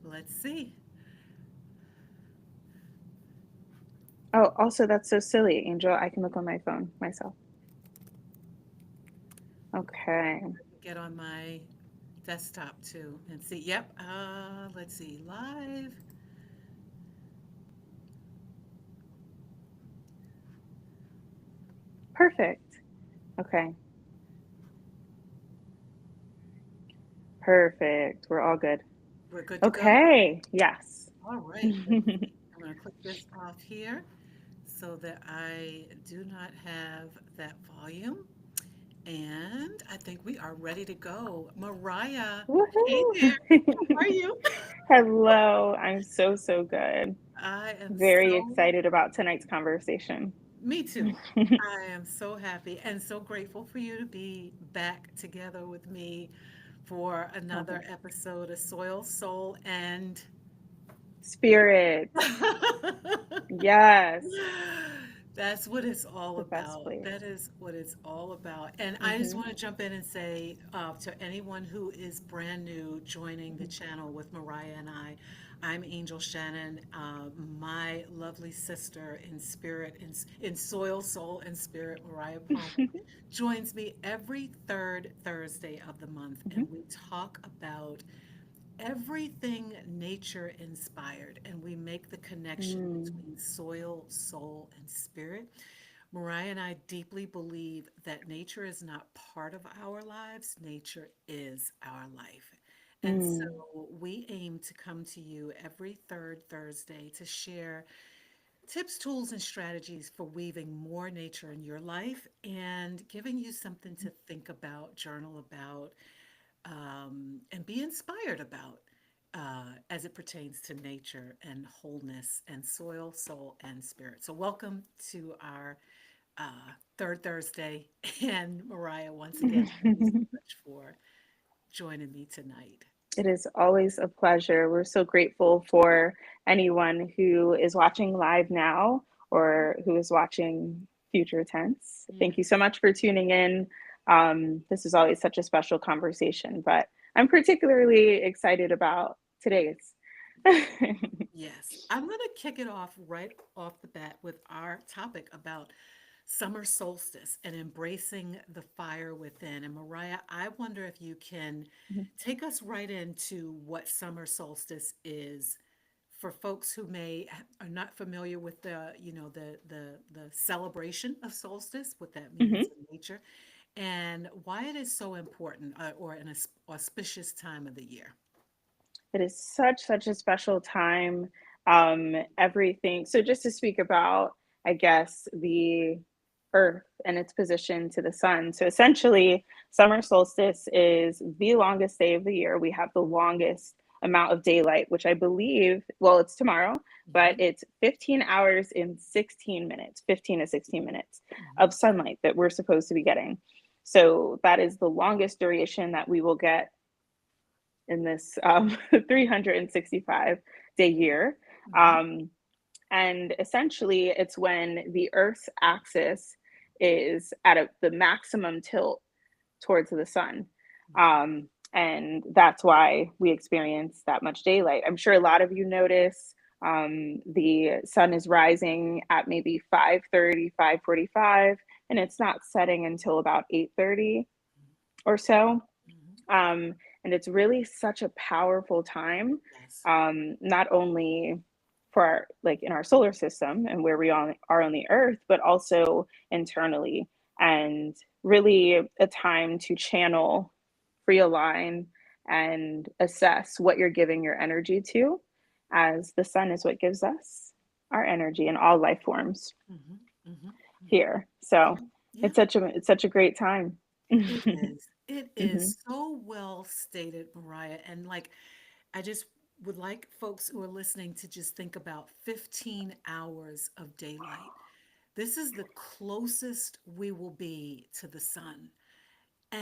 Let's see. Oh, also, that's so silly, Angel. I can look on my phone myself. Okay. Get on my desktop too and see. Yep. Let's see. Live. Perfect. Okay. Perfect. We're all good. We're good to go. Okay. Yes. All right. Let's see. I'm going to click this off here so that I do not have that volume. And I think we are ready to go. Mariah, hey Woohoo! there. How are you? Hello. I'm so, so good. I am Very so, excited about tonight's conversation. me too. I am so happy and so grateful for you to be back together with me for another Oh, episode of Soil, Soul, and spirit. Yes. that's what it's all The best about. place. That is what it's all about. And I just Hmm. want to jump in and say to anyone who is brand new joining the channel with Mariah and I'm Angel Shannon, my lovely sister in spirit, in soil, soul, and spirit, Mariah Palmer, joins me every third Thursday of the month. Hmm. And we talk about everything nature inspired, and we make the connection Mm. between soil, soul, and spirit. Mariah and I deeply believe that nature is not part of our lives, nature is our life. And Mm. so we aim to come to you every third Thursday to share tips, tools, and strategies for weaving more nature in your life and giving you something to think about, journal about, and be inspired about as it pertains to nature and wholeness and soil, soul, and spirit. So, welcome to our third Thursday. And Mariah, once again, thank you so much for joining me tonight. It is always a pleasure. We're so grateful for anyone who is watching live now or who is watching future tense. Thank you so Yes. much for tuning in. This is always such a special conversation, but I'm particularly excited about today's. Yes. I'm going to kick it off right off the bat with our topic about summer solstice and embracing the fire within. And Mariah, I wonder if you can take us right into what summer solstice is for folks who are not familiar with the celebration of solstice, what that Mhm. means in nature, and why it is so important, or an auspicious time of the year. It is such a special time. Everything. So just to speak about, I guess, the Earth and its position to the sun. So essentially, summer solstice is the longest day of the year. We have the longest amount of daylight, which I believe, well, it's tomorrow, but Mhm, it's 15 hours in 16 minutes, 15 to 16 minutes mhm, of sunlight that we're supposed to be getting. So that is the longest duration that we will get in this 365-day year. mhm, Um, and essentially, it's when the Earth's axis is at the maximum tilt towards the sun. mhm. And that's why we experience that much daylight. I'm sure a lot of you notice the sun is rising at maybe 5:30, 5:45, and it's not setting until about 8:30 or so. Mhm. And it's really such a powerful time, Yes. not only for our, like in our solar system and where we all are on the earth, but also internally, and really a time to channel, realign, and assess what you're giving your energy to, as the sun is what gives us our energy in all life forms Mhm, mhm, mhm. here. So Yeah, yeah, it's such a great time. it is. It Hmm. is so well stated, Mariah. And like, I just would like folks who are listening to just think about 15 hours of daylight. This is the closest we will be to the sun.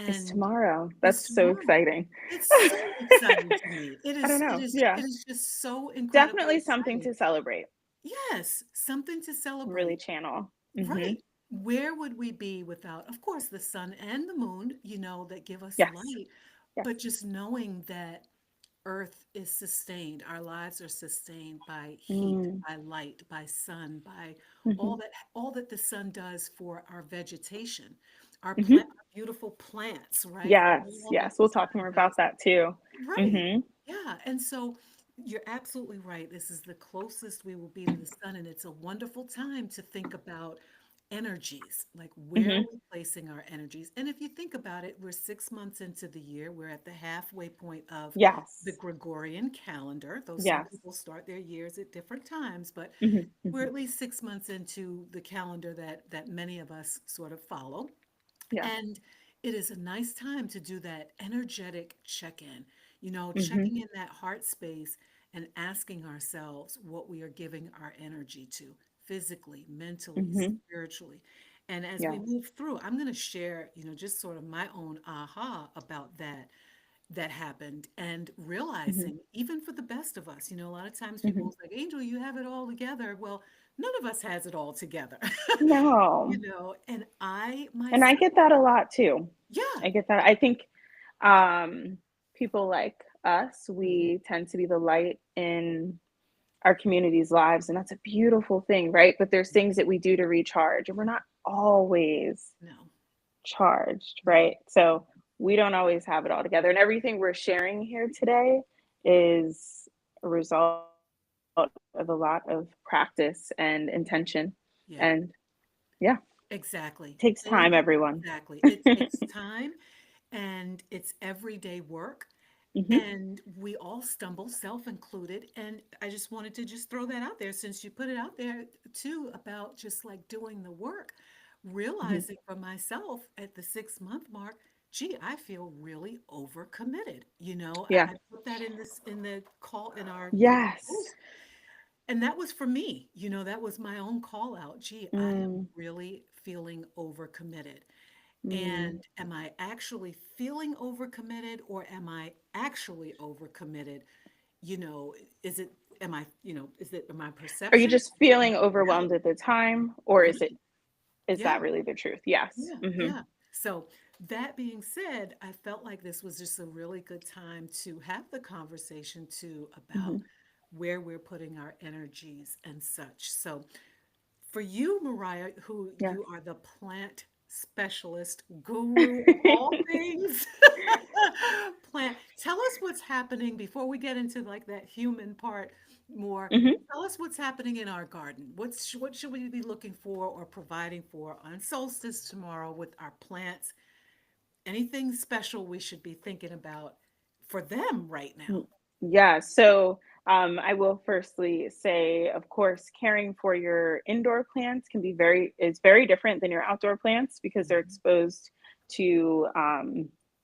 It's And tomorrow. it's That's so tomorrow. exciting. It's so exciting to me. It I don't is, it know. is, Yeah. it is just so incredibly Definitely something exciting. to celebrate. Yes, something to Really celebrate. channel. Hmm. Right. Where would we be without, of course, the sun and the moon, that give us Yes. light? Yes. but just knowing that Earth is sustained, our lives are sustained by heat, Mm. by light, by sun, by Hmm. all that the sun does for our vegetation, Hmm. our beautiful plants, right? Yes, All that yes. the We'll talk sun more about does. that too. Right. Hmm. Yeah. And so you're absolutely right. This is the closest we will be to the sun. And it's a wonderful time to think about energies, like where are Hmm. we placing our energies? And if you think about it, we're 6 months into the year. We're at the halfway point of the Yes. Gregorian calendar, though some Yes. people start their years at different times, but Hmm. we're Hmm. at least 6 months into the calendar that many of us sort of follow. Yes. And it is a nice time to do that energetic check in, Hmm. checking in that heart space and asking ourselves what we are giving our energy to physically, mentally, Hmm. spiritually. And as we Yes. move through, I'm going to share, just sort of my own aha about that happened and Hmm. realizing even for the best of us, a lot of times people Hmm. was like, Angel, you have it all together. Well, none of us has it all together. No. And I And I myself, get that a lot too. yeah. I get that. I think um, people like us, Mhm. we tend to be the light in our community's lives, and that's a beautiful thing, right? But there's things that we do to recharge, and we're not always No, charged, no. right? So we don't always have it all together. And everything we're sharing here today is a result of a lot of practice and intention. Yeah, And yeah, exactly. takes time, everyone. Exactly. It takes time and it's everyday work. Hmm. And we all stumble, self included. And I just wanted to just throw that out there since you put it out there too about just like doing the work, Hmm. realizing for myself at the 6 month mark, gee, I feel really overcommitted. Yeah. I put that in the call in our, Yes. post. And that was for me, that was my own call out. Gee, I am Mm, really feeling overcommitted. mm. And am I actually feeling overcommitted or am I actually overcommitted? You know, is it, is it my Are you perception? just Is it feeling my overwhelmed reality? at the time, or Right. is Yeah. that really the truth? Yes. Yeah. Hmm. Yeah. So that being said, I felt like this was just a really good time to have the conversation too about Hmm. where we're putting our energies and such. So for you, Mariah, who Yes. you are the plant specialist guru of all things, plant, tell us what's happening before we get into like that human part more. Hmm. Tell us what's happening in our garden. What should we be looking for or providing for on solstice tomorrow with our plants? Anything special we should be thinking about for them right now? Yeah. So I will firstly say, of course, caring for your indoor plants can be is very different than your outdoor plants because they're Mhm, exposed to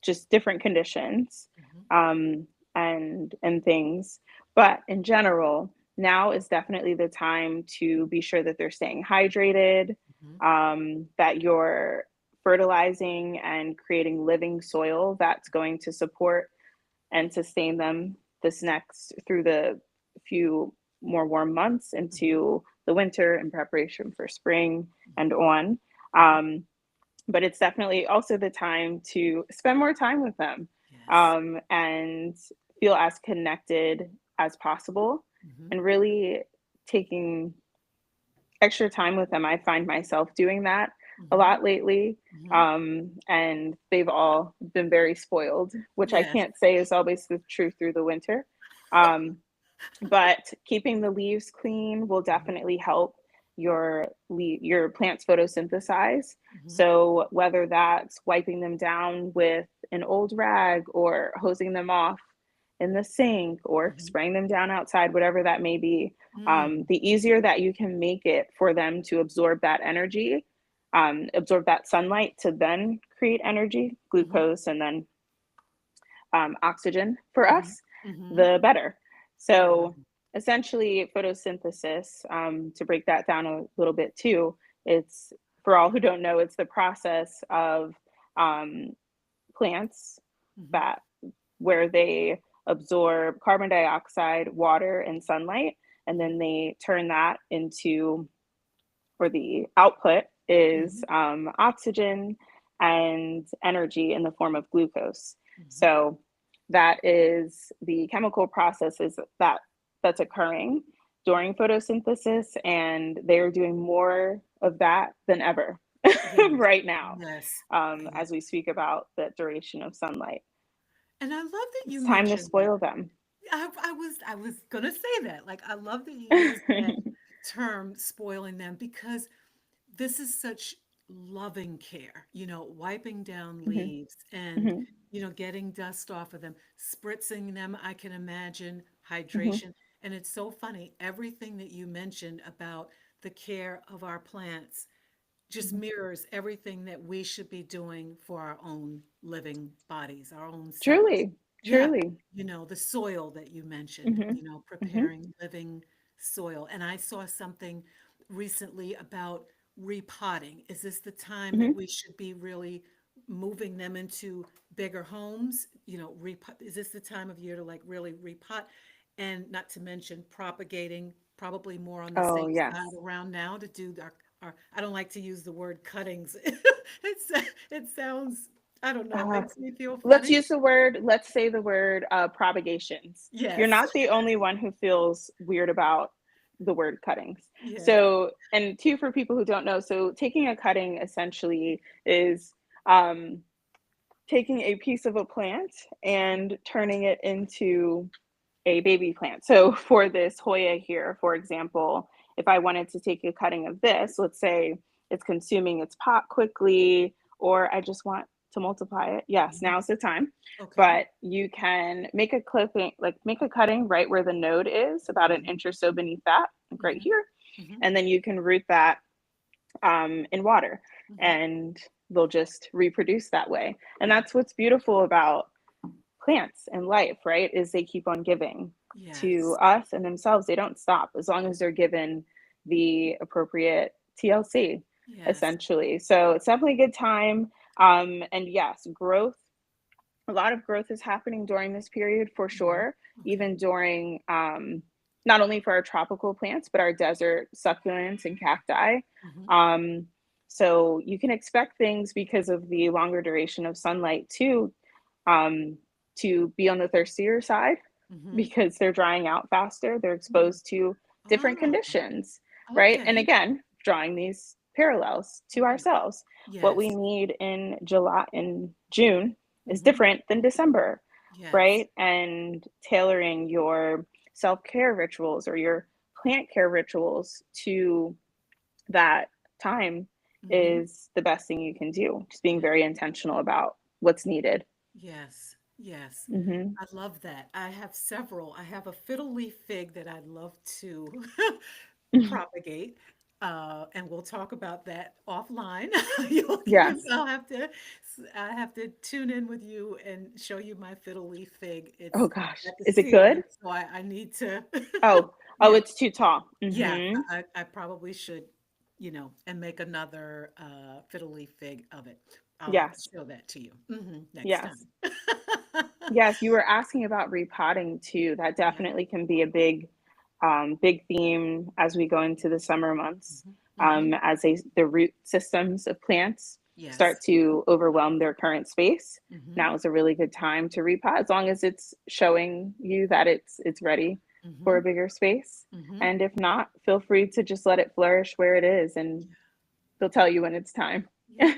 just different conditions mhm, um, and things. But in general, now is definitely the time to be sure that they're staying hydrated, mhm, that you're fertilizing and creating living soil that's going to support and sustain them this next through the few more warm months mhm, into the winter in preparation for spring and mhm, on. mhm. Um, but it's definitely also the time to spend more time with them Yes. and feel as connected as possible Mhm, and really taking extra time with them. I find myself doing that a mhm, lot lately. mhm. And they've all been very spoiled, which I Yes. can't say is always the truth through the winter. Um, but keeping the leaves clean will Mhm, definitely help your plants photosynthesize. mhm, So whether that's wiping them down with an old rag or hosing them off in the sink or mhm. spraying them down outside, whatever that may be, Mm, the easier that you can make it for them to absorb that energy, absorb that sunlight to then create energy, mhm, glucose, and then oxygen for mhm, us, mhm. the better. Yeah. So essentially, photosynthesis, to break that down a little bit too, it's for all who don't know, it's the process of um, plants Mhm, that where they absorb carbon dioxide, water, and sunlight, and mhm, then they turn that into, or the output is mhm, oxygen and energy in the form of glucose. mhm, So that is the chemical processes that's occurring during photosynthesis, and they're doing more of that than ever Yes, right now, yes, as yes. we speak about the duration of sunlight. And I love that you It's time to mentioned that. spoil them. I was gonna say that. Like, I love that you used that term, spoiling them, because this is such loving care, wiping down Hmm. leaves and, Hmm. getting dust off of them, spritzing them, I can imagine, Hmm. hydration. And it's so funny, everything that you mentioned about the care of our plants just Hmm. mirrors everything that we should be doing for our own living bodies, our own selves. Truly, Yeah, truly. the soil that you mentioned, Hmm. Hmm. preparing living soil. And I saw something recently about repotting. Is this the time that Hmm. we should be really moving them into bigger homes? Repot, is this the time of year to like really repot? And not to mention propagating, probably more on the Oh, safe side yes. around now to do our, I don't like to use the word cuttings. It sounds, I don't know, Uh, makes me feel let's funny. use the word, let's say the word propagations. You're Yes. not the only one who feels weird about the word cuttings. Yes. So, and two, for people who don't know, so taking a cutting essentially is um, taking a piece of a plant and turning it into a baby plant. So for this Hoya here, for example, if I wanted to take a cutting of this, let's say it's consuming its pot quickly, or I just want to multiply it, yes, Mhm. now's the time. Okay. But you can make a clipping, like make a cutting right where the node is, about an Mhm. inch or so beneath that, like right Mhm. here. Mhm. And then you can root that in water, Mhm. and they'll just reproduce that way. And that's what's beautiful about plants and life, right? Is they keep on giving to Yes. us and themselves. They don't stop as long as they're given the appropriate TLC, Yes. essentially. So it's definitely a good time. And yes, growth, a lot of growth is happening during this period for Mhm. sure, Okay. even during not only for our tropical plants, but our desert succulents and cacti. Mhm. Um, so you can expect things because of the longer duration of sunlight too, um, to be on the thirstier side Mhm. because they're drying out faster. They're Mm. exposed to different Ah, conditions, right? And okay. again, drawing these parallels to Okay. ourselves. What we Yes. need in July and June is Mhm. different than December, Yes. right? And tailoring your self care rituals or your plant care rituals to that time Mhm. is the best thing you can do. Just being Yeah. very intentional about what's needed. Yes. Yes. Hmm. I love that. I have several. I have a fiddle leaf fig that I'd love to propagate. And we'll talk about that offline. Yes. I have to tune in with you and show you my fiddle leaf fig. Oh It's gosh. at the Is it ceiling, good? so I need to, Oh, oh, yeah, it's too tall. yeah. Hmm. I probably should, and make another fiddle leaf fig of it. I'll have to Yes. show that to you next Yes. time. Yes. You were asking about repotting too. That Yeah. definitely can be a big theme as we go into the summer months, Hmm. Hmm. as the root systems of plants start Yes. to overwhelm their current space. Hmm. Now is a really good time to repot, as long as it's showing you that it's ready for a Hmm. bigger space. Hmm. And if not, feel free to just let it flourish where it is, and they'll tell you when it's time. Yeah.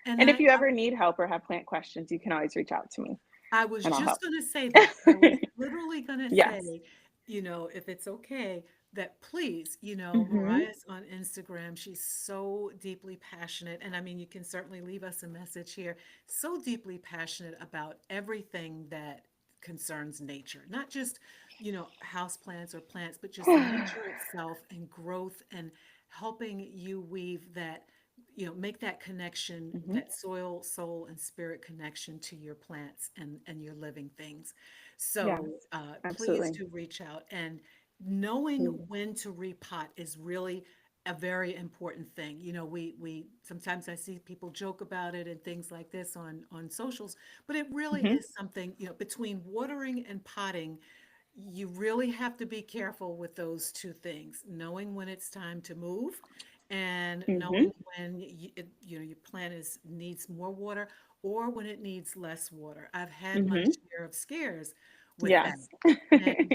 And And if you ever need help or have plant questions, you can always reach out to me I was and I'll just help. going to say that. I was literally going to Yes. say, if it's okay, that please, Hmm. Mariah's on Instagram. She's so deeply passionate. And I mean, you can certainly leave us a message here. So deeply passionate about everything that concerns nature, not just, house plants or plants, but just nature itself and growth and helping you weave that, make that connection, Hmm. that soil, soul, and spirit connection to your plants and your living things. So Yes, please absolutely. do reach out. And knowing Mm. when to repot is really a very important thing. We sometimes I see people joke about it and things like this on socials, but it really Hmm. is something, between watering and potting, you really have to be careful with those two things, knowing when it's time to move and Hmm. knowing when your plant needs more water, or when it needs less water. I've had my Mhm. share of scares with that. Yes. And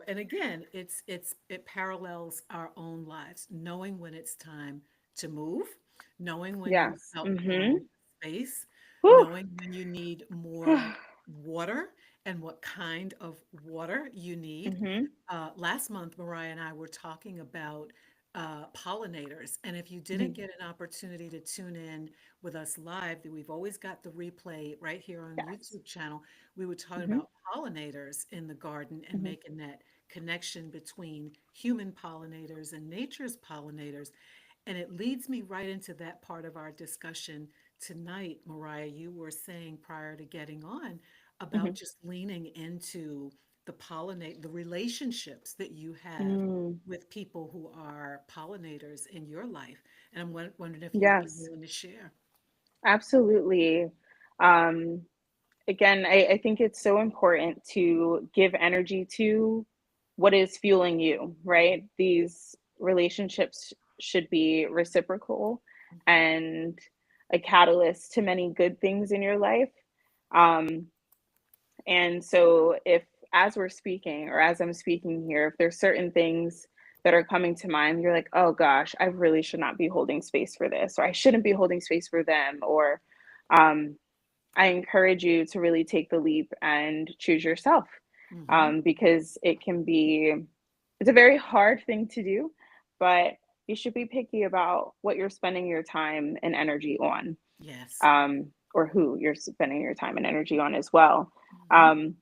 and again, it parallels our own lives, knowing when it's time to move, knowing when you've Yes. outgrown Mhm. space, Whew. knowing when you need more water and what kind of water you need. Mhm. Last month, Mariah and I were talking about pollinators. And if you didn't Mhm. get an opportunity to tune in with us live, that we've always got the replay right here on the Yes. YouTube channel. We were talking Mhm. about pollinators in the garden and Mhm. making that connection between human pollinators and nature's pollinators. And it leads me right into that part of our discussion tonight, Mariah. You were saying prior to getting on about Mhm. just leaning into the relationships that you have Mm. with people who are pollinators in your life. And I'm wondering if you'd be Yes. willing to share. Absolutely. Um, Again, I think it's so important to give energy to what is fueling you, right? These relationships should be reciprocal Mhm. and a catalyst to many good things in your life. Um, and so, if as we're speaking or as I'm speaking here, if there's certain things that are coming to mind, you're like, oh gosh, I really should not be holding space for this, or I shouldn't be holding space for them, or um, I encourage you to really take the leap and choose yourself, Mm-hmm. because it's a very hard thing to do, but you should be picky about what you're spending your time and energy on, Yes. or who you're spending your time and energy on as well. Mm-hmm. Um,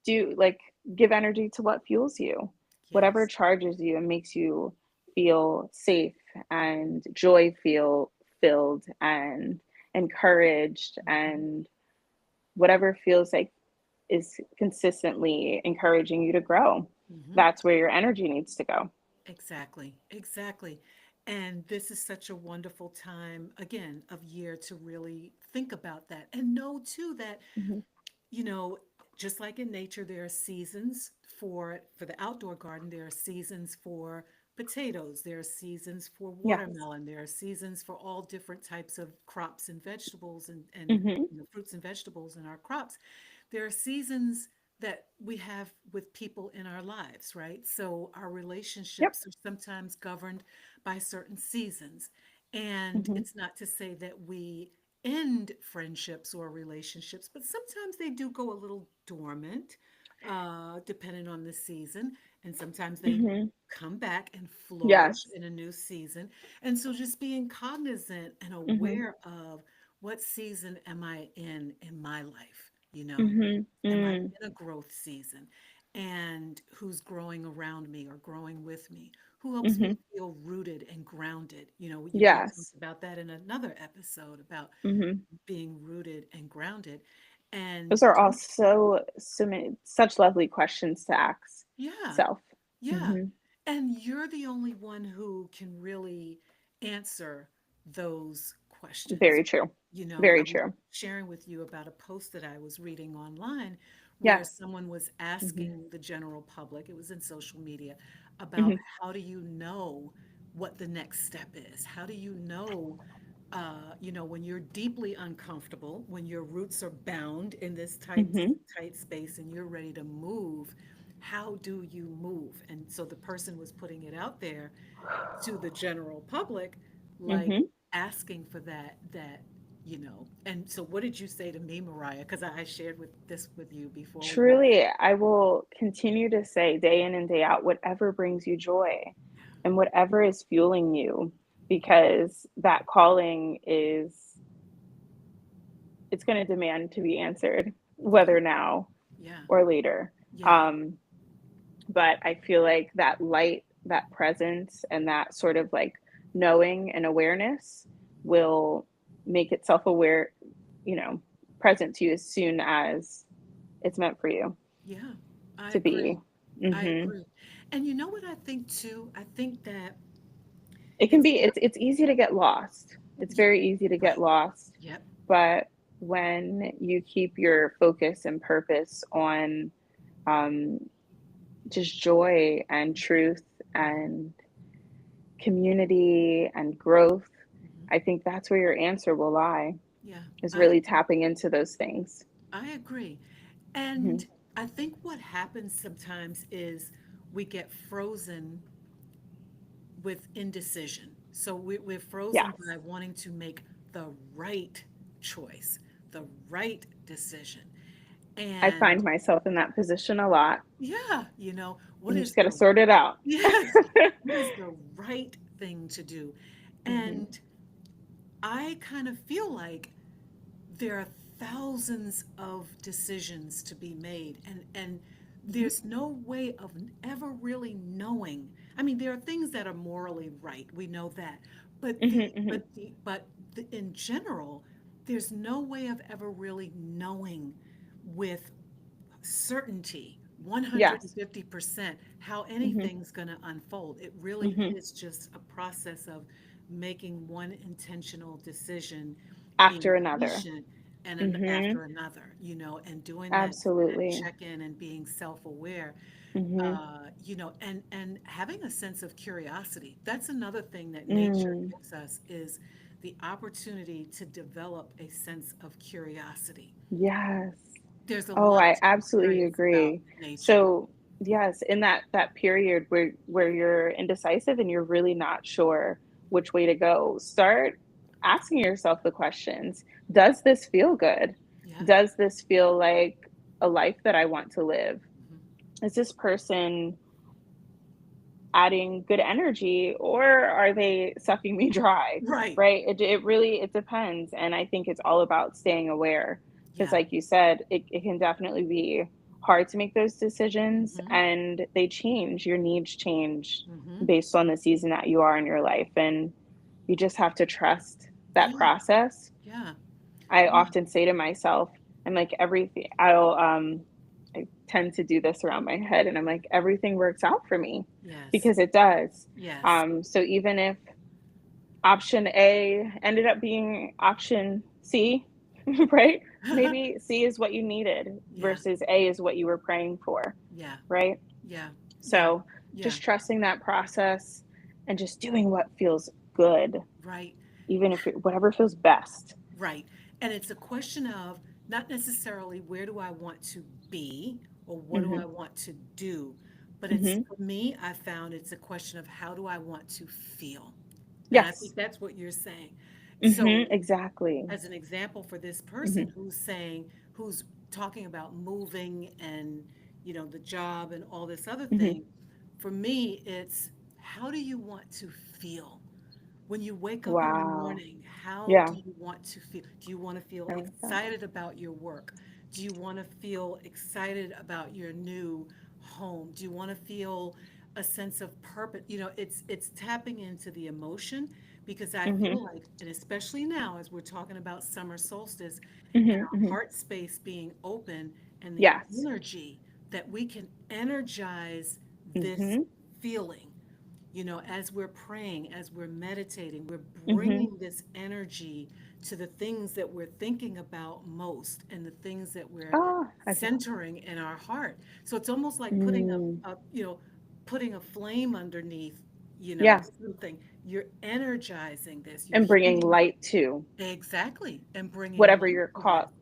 do like give energy to what fuels you, whatever Yes. charges you and makes you feel safe and joy feel filled and encouraged, Mm-hmm. and whatever feels like is consistently encouraging you to grow. Mm-hmm. That's where your energy needs to go. Exactly. Exactly. And this is such a wonderful time, again, of year to really think about that and know too that Mhm. you know, just like in nature, there are seasons for the outdoor garden. There are seasons for potatoes. There are seasons for Yes. watermelon. There are seasons for all different types of crops and vegetables and Mhm. fruits and vegetables in our crops. There are seasons that we have with people in our lives, right? So our Yep. relationships are sometimes governed by certain seasons. And Mhm. it's not to say that we end friendships or relationships, but sometimes they do go a little dormant, depending on the season. And sometimes they Mhm. come back and flourish Yes. in a new season. And so just being cognizant and Mhm. aware of what season am I in my life, you know? Mhm. Am I Mm. in a growth season? And who's growing around me or growing with me? Who helps me Mhm. feel rooted and grounded? We talked Yes. about that in another episode about Mhm. being rooted and grounded. And Those are all don't, so many such lovely questions to ask yeah, self. yeah. Mhm. And you're the only one who can really answer those questions. Very true. I Very was true. sharing with you about a post that I was reading online where Yes. someone was Mhm. asking the general public, it was in social media, about Mhm. how do you know what the next step is? How do you know, when you're deeply uncomfortable, when your roots are bound in this Mhm. tight space and you're ready to move, how do you move? And so the person was putting it out there to the general public, like Mhm. asking for and so what did you say to me, Mariah? Because I shared this with you before we got. Truly, I will continue to say day in and day out, whatever brings you joy and whatever is fueling you, because that calling is, it's going to demand to be answered, Yeah, whether now yeah, or later. yeah, Um, but I feel like that light, that presence, and that sort of like knowing and awareness will make itself aware, you know, present to you as soon as it's meant for you yeah. I to agree. be. I Hmm. agree. And you know what I think too? I think that It can it's be, it's easy to get lost. It's yeah, very easy to get right. lost, Yep. but when you keep your focus and purpose on um, just joy and truth and community and growth, Hmm. I think that's where your answer will lie. Yeah. is I really tapping into those things. I agree. Hmm. And I think what happens sometimes is we get frozen with indecision. So we're frozen Yes. by wanting to make the right choice, the right decision. I And find myself in that position a lot. yeah, what You is just got to the, sort it out. yes, what is the right thing to do? Hmm. And I kind of feel like there are thousands of decisions to be made, and Hmm. there's no way of ever really knowing. I mean, there are things that are morally right, we know that, but Hmm. Hmm. in general, there's no way of ever really knowing with certainty, Yes. 150%, how Hmm. anything's going to unfold. It really Hmm. is just a process of making one intentional decision, being After another. patient, and Hmm. after another, and doing that Absolutely. check-in and being self-aware, Hmm. and having a sense of curiosity. That's another thing that nature Mm. gives us, is the opportunity to develop a sense of curiosity. Yes. There's a Oh, lot I to be absolutely curious about agree. nature. So, yes, in that period where you're indecisive and you're really not sure which way to go, start asking yourself the questions. Does this feel good? Yeah. Does this feel like a life that I want to live? Mhm. Is this person adding good energy, or are they sucking me dry? Right. Right? It really it depends, and I think it's all about staying aware, because Yeah. like you said, it can definitely be hard to make those decisions, Hmm. and they change. Your needs change Hmm. based on the season that you are in your life, and you just have to trust that Yeah. process. Yeah. I Yeah. often say to myself, I'm like, everything, I tend to do this around my head, and I'm like, everything works out for me, Yes. because it does. Yes. So even if option A ended up being option C, right? Maybe C is what you needed Yeah. versus A is what you were praying for, Yeah. right? Yeah. Yeah. So Yeah. just trusting that process and just doing what feels good, Right. even if whatever feels best. Right. And it's a question of not necessarily where do I want to be or what do Hmm. I want to do, but it's Hmm. for me, I found it's a question of how do I want to feel. And I think Yes. that's what you're saying. Hmm. So, Exactly. as an example for this person Hmm. who's talking about moving and, the job and all this other Hmm. thing, for me, it's how do you want to feel? When you wake up in the Wow. morning, how Yeah, do you want to feel? Do you want to feel I like that. excited about your work? Do you want to feel excited about your new home? Do you want to feel a sense of purpose? It's tapping into the emotion, because I Hmm. feel like, and especially now as we're talking about summer solstice and Hmm. our Hmm. heart space being open and the Yes. energy, that we can energize this Hmm. feeling. As we're praying, as we're meditating, we're Hmm. bringing this energy to the things that we're thinking about most and the things that we're Oh, I love that. centering in our heart. So it's almost like putting Mm. putting a flame underneath, Yeah, something. You're energizing this. You're and bringing heating light to exactly and bringing whatever light you're to this. caught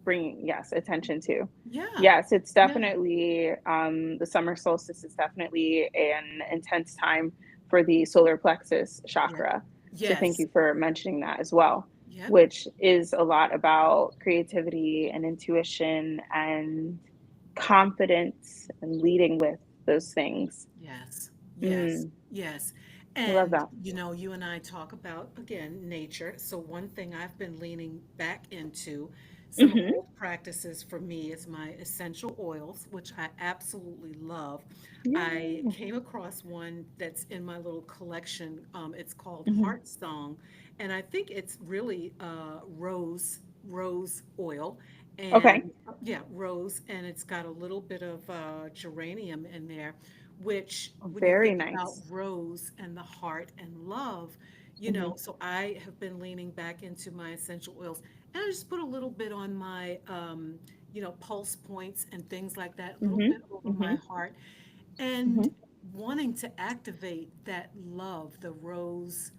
bringing, yes, attention to. Yeah. Yes, it's Yeah. definitely the summer solstice is definitely an intense time for the solar plexus Yeah. chakra. So thank Yes. you for mentioning that as well, Yep. which is a lot about creativity and intuition and confidence and leading with those things. Yes, yes, Mm, yes. I love And, that. you and I talk about, again, nature. So, one thing I've been leaning back into, some Hmm. old practices for me, is my essential oils, which I absolutely love. I Yay. came across one that's in my little collection. It's called Hmm. Heart Song, and I think it's really rose oil. Okay. And yeah, rose, and it's got a little bit of geranium in there, which when you Very think about nice. rose and the heart and love, Hmm. so I have been leaning back into my essential oils, and I just put a little bit on my, pulse points and things like that, a little Hmm. bit over my Hmm. heart, and Hmm. wanting to activate that love, the rose,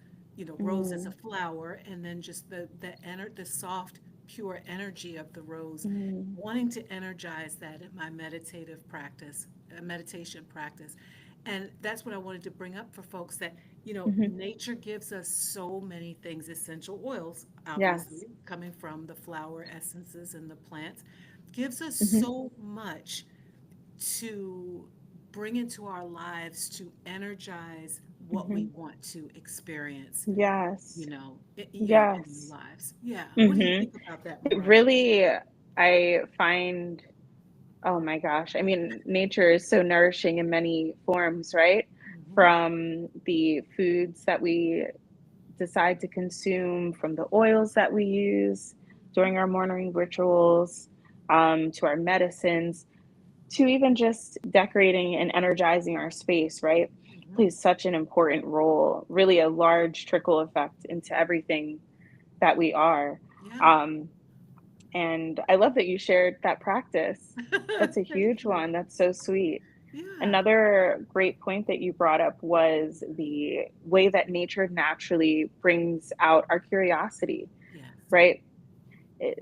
rose as a Mm, flower, and then just the soft, pure energy of the rose, mm, wanting to energize that in my meditative practice, meditation practice. And that's what I wanted to bring up for folks, that, mhm. nature gives us so many things, essential oils, Yes. obviously, coming from the flower essences and the plants, gives us Mhm, so much to bring into our lives to energize what we mhm. want to experience, Yes. in Yes. our lives. Yeah. What do you Mhm. think about that, It Mariah? really, I find, oh my gosh, I mean, nature is so nourishing in many forms, right? Hmm. From the foods that we decide to consume, from the oils that we use during our morning rituals, to our medicines, to even just decorating and energizing our space, right? Hmm. Plays such an important role, really a large trickle effect into everything that we are. Yeah. Um, and I love that you shared that practice. That's a Thank huge you. one. That's so sweet. Yeah. Another great point that you brought up was the way that nature naturally brings out our curiosity, Yes. right?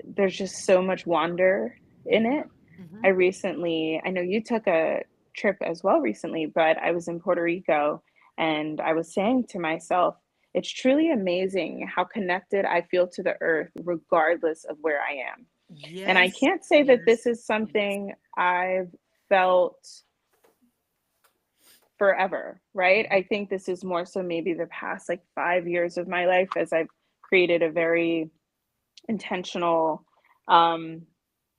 There's just so much wonder in Hmm. it. Hmm. I know you took a trip as well recently, but I was in Puerto Rico and I was saying to myself, it's truly amazing how connected I feel to the earth regardless of where I am. And I Yes. can't say that Yes. this is Yes. something I've felt forever, right? Hmm. I think this is more so maybe the past like 5 years of my life as I've created a very intentional um,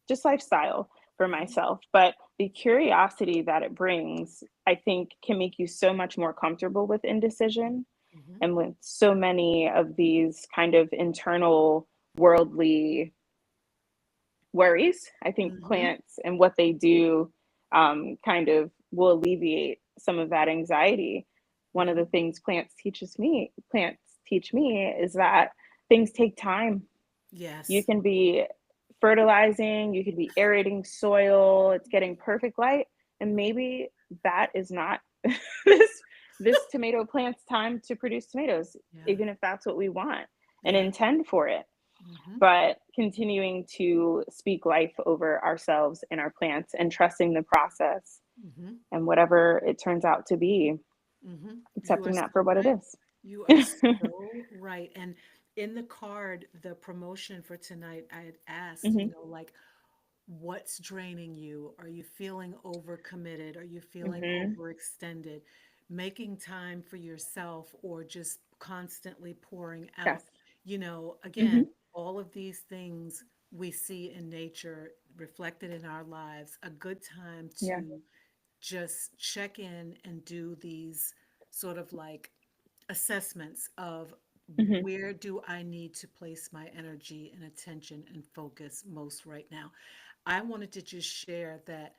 just lifestyle for Hmm. myself. But the curiosity that it brings, I think, can make you so much more comfortable with indecision Hmm. and with so many of these kind of internal worldly worries. I think Hmm. plants and what they do kind of will alleviate some of that anxiety. One of Hmm. the things plants teach me is that things take time. You Yes. can be fertilizing, you could be aerating soil, it's getting perfect light, and maybe that is not this this tomato plant's time to produce tomatoes, Yeah. even if that's what we want and Yeah. intend for it. Hmm. But continuing to speak life over ourselves and our plants and trusting the process Hmm. and whatever it turns out to be, Hmm. You are accepting that for so what it right. is. You are so right. And in the card, the promotion for tonight, I had asked, Hmm. like, what's draining you? Are you feeling overcommitted? Are you feeling Hmm. overextended? Making time for yourself, or just constantly pouring out. Yes. Again, Hmm. all of these things we see in nature reflected in our lives, a good time Yeah. to just check in and do these sort of like assessments of, Hmm. where do I need to place my energy and attention and focus most right now. I wanted to just share that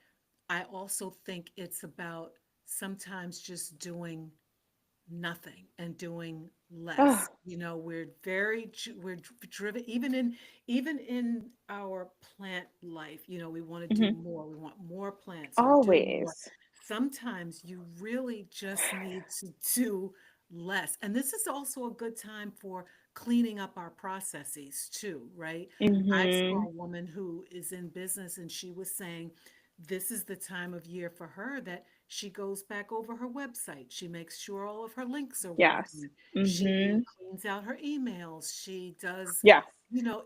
I also think it's about sometimes just doing nothing and doing Oh, less. We're driven, even in our plant life. We want to do hmm. more. We want more plants or do more. Always. Sometimes you really just need to do less. And this is also a good time for cleaning up our processes too, right? I saw Hmm. a woman who is in business, and she was saying this is the time of year for her that she goes back over her website. She makes sure all of her links are Yes. working. Hmm. She cleans out her emails. She does, Yes.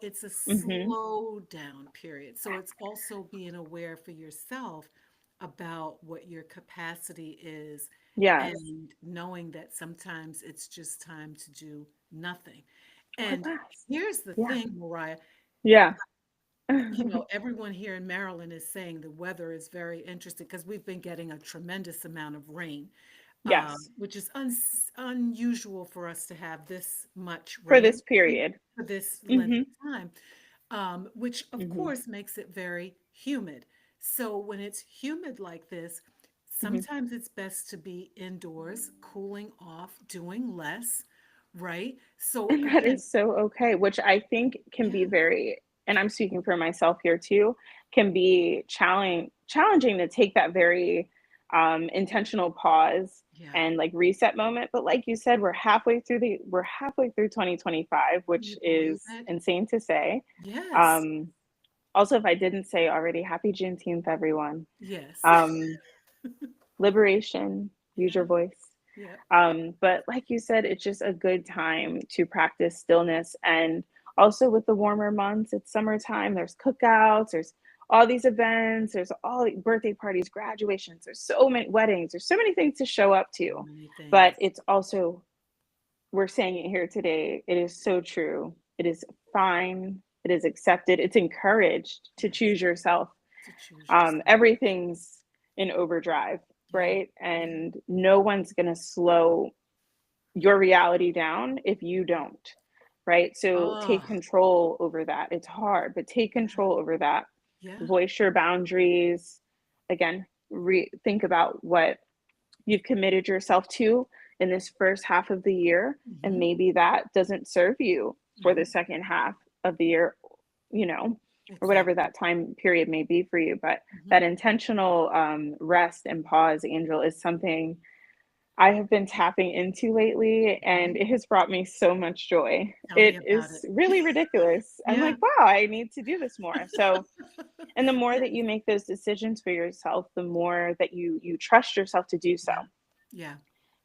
it's a Hmm. slow down period. So it's also being aware for yourself about what your capacity is, Yes. and knowing that sometimes it's just time to do nothing. Or And less. here's the Yeah. thing, Mariah, Yeah. everyone here in Maryland is saying the weather is very interesting because we've been getting a tremendous amount of rain, Yes. which is unusual for us to have this much For rain this period. for this length Hmm. of time, which of Hmm. course makes it very humid. So when it's humid like this, Hmm. sometimes it's best to be indoors, cooling off, doing less, right? So And that again, is so okay, which I think can be yeah, very, and I'm speaking for myself here too, can be challenging to take that very intentional pause Yeah. and like reset moment. But like you said, we're halfway through 2025, Can which you believe is it? insane to say. Yes. Um, Also, if I didn't say already, happy Juneteenth, everyone. Yes. Um, Liberation, use your Yeah. voice. Yeah. But like you said, it's just a good time to practice stillness. And also with the warmer months, it's summertime, there's cookouts, there's all these events, there's all the birthday parties, graduations, there's so many weddings, there's so many things to show up So to. many But things. it's also, we're saying it here today, it is so true. It is fine, it is accepted, it's encouraged to Yes. choose yourself. To choose yourself. Everything's in overdrive, Yeah. right? Yeah. And no one's going to slow your reality down if you don't, right? So Oh, take control over that. It's hard, but take yeah. control over that. Yeah. Voice your boundaries. Again, think about what you've committed yourself to in this first half of the year, and Mm-hmm. maybe that doesn't serve you for the Mm-hmm. second half of the year, you know, or whatever Exactly. that time period may be for you. But Mm-hmm. that intentional rest and pause, Angel, is something I have been tapping into lately, and Mm-hmm. it has brought me so much joy. Tell me It about is it. really ridiculous. I'm Yeah. like, wow, I need to do this more. So, and the more that you make those decisions for yourself, the more that you trust yourself to do so, Yeah. Yeah. Yeah.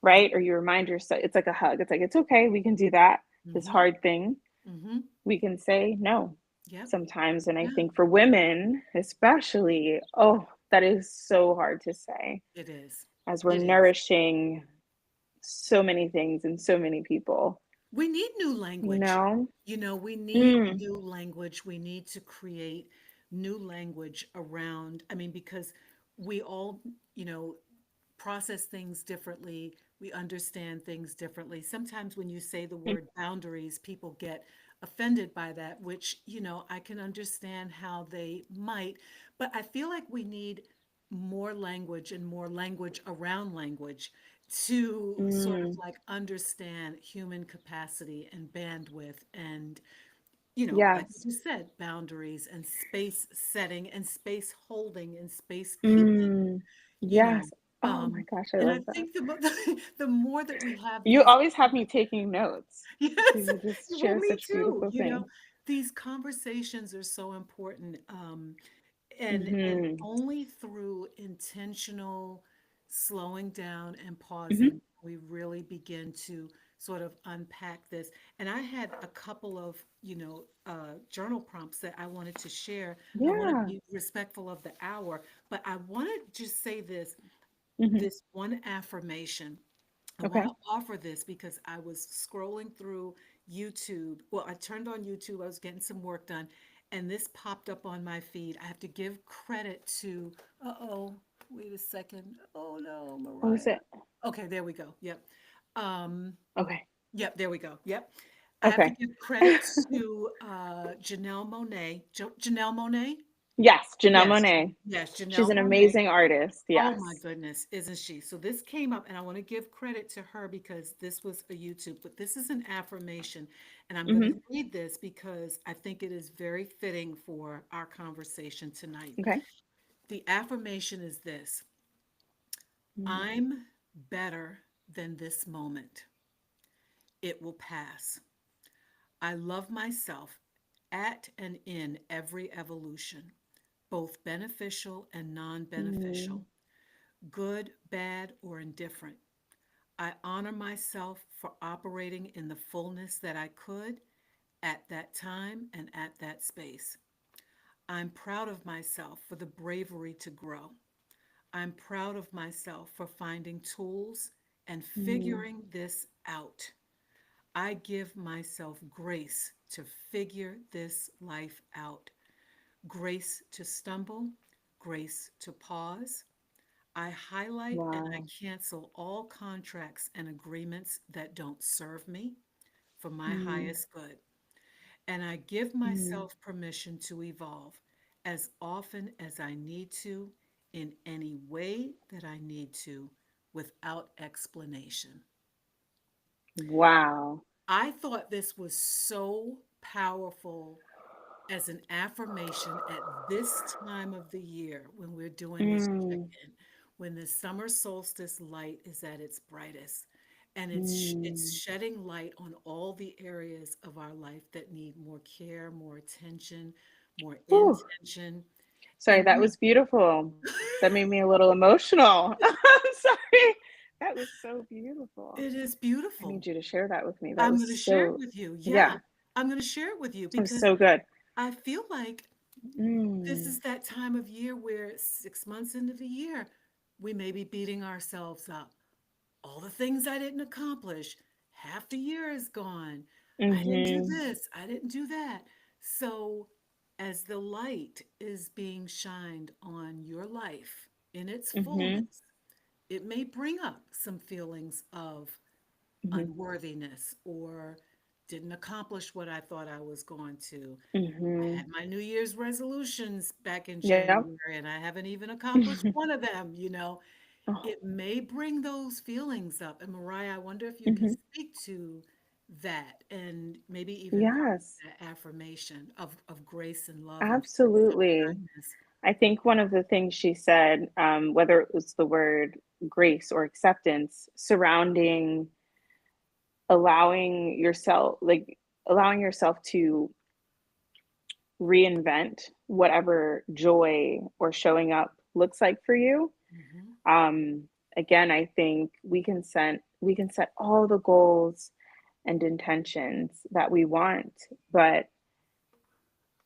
right? Or you remind yourself, it's like a hug. It's like, it's okay, we can do that. This Mm-hmm. hard thing, Mm-hmm. we can say no Yep. sometimes. And I Yeah. think for women, especially, oh, that is so hard to say It is. as we're It is. nourishing so many things and so many people, We need new you language. know? We need Mm, new language. We need to create new language around, I mean, because we all, you know, process things differently. We understand things differently. Sometimes when you say the word boundaries, people get offended by that, which, I can understand how they might, but I feel like we need more language and more language around language to sort of mm, like understand human capacity and bandwidth and, like you yes. just said, boundaries and space setting and space holding and space giving, Mm, you know. yes. Oh my gosh, I And I love that. think the more that we have You these, always have me taking notes yes, because you just well, share me such too, beautiful things. these conversations are so important. And Hmm. only through intentional slowing down and Hmm. pausing we really begin to sort of unpack this. And I had a couple of journal prompts that I wanted to share. I want to Yeah. be respectful of the hour, but I want to just say Hmm. this one affirmation. I want Okay. to offer this because I was scrolling through YouTube. Well, I turned on YouTube, I was getting some work done, and this popped up on my feed. I have to give credit to, uh-oh, wait a second. Oh no, What was Mariah. it? Okay, there we go. Yep. Um, Okay. yep, there we go. Yep. I have to Okay. give credit to Janelle Monet. Janelle Monet? Yes, Janelle Yes. Monáe. Yes, She's Janelle an Monet. amazing artist. Oh my Yes. goodness, isn't she? So this came up, and I want to give credit to her because this was a YouTube, but this is an affirmation. And I'm going to Hmm. read this because I think it is very fitting for our conversation tonight. Okay. The affirmation is this: Mm, I'm better than this moment. It will pass. I love myself at and in every evolution, both beneficial and non mm, beneficial, good, bad, or indifferent. I honor myself for operating in the fullness that I could at that time and at that space. I'm proud of myself for the bravery to grow. I'm proud of myself for finding tools and mm. figuring this out. I give myself grace to figure this life out, grace to stumble, grace to pause. I highlight and I Wow. cancel all contracts and agreements that don't serve me for my Mm, highest good. And I give mm. myself permission to evolve as often as I need to, in any way that I need to, without explanation. Wow. I thought this was so powerful as an affirmation at this time of the year when we're doing this check Mm, in, when the summer solstice light is at its brightest, and it's Mm. shedding light on all the areas of our life that need more care, more attention, more Whew. intention. Sorry, And that was beautiful. That made me a little emotional. I'm sorry. That was so beautiful. it is I beautiful. need you to share that with me. That I'm was going to share it so, with you. Yeah, yeah, I'm going to share it with you it was because so good. I feel like this Mm. is that time of year where 6 months into the year, we may be beating ourselves up. All the things I didn't accomplish, half the year is gone. I didn't do Mm-hmm. this, I didn't do that. So, as the light is being shined on your life in its Mm-hmm. fullness, it may bring up some feelings of Mm-hmm. unworthiness or didn't accomplish what I thought I was going to. I Mm-hmm. had my New Year's resolutions back in Yep. January and I haven't even accomplished one of them, you know. Oh, It may bring those feelings up. And Mariah, I wonder if you can mm-hmm. speak to that and maybe even part of Yes, that affirmation of grace and love and self absolutely. kindness. I think one of the things she said, whether it was the word grace or acceptance, surrounding allowing yourself, like allowing yourself to reinvent whatever joy or showing up looks like for you. Hmm. Um, Again, I think we can set all the goals and intentions that we want, but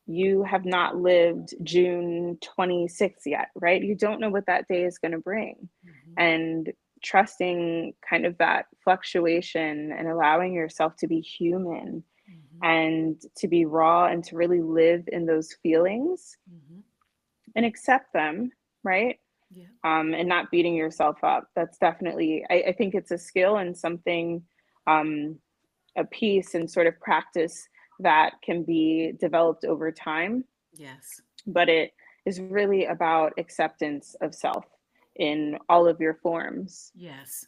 you have not lived June 26th yet, right? You don't know what that day is going to bring. Hmm. And trusting kind of that fluctuation and allowing yourself to be human Hmm. and to be raw and to really live in those feelings Hmm. and accept them, right? Yeah. And not beating yourself up. That's definitely, I think it's a skill and something, um, a piece and sort of practice that can be developed over time, Yes. but it is really about acceptance of self in all of your forms. Yes.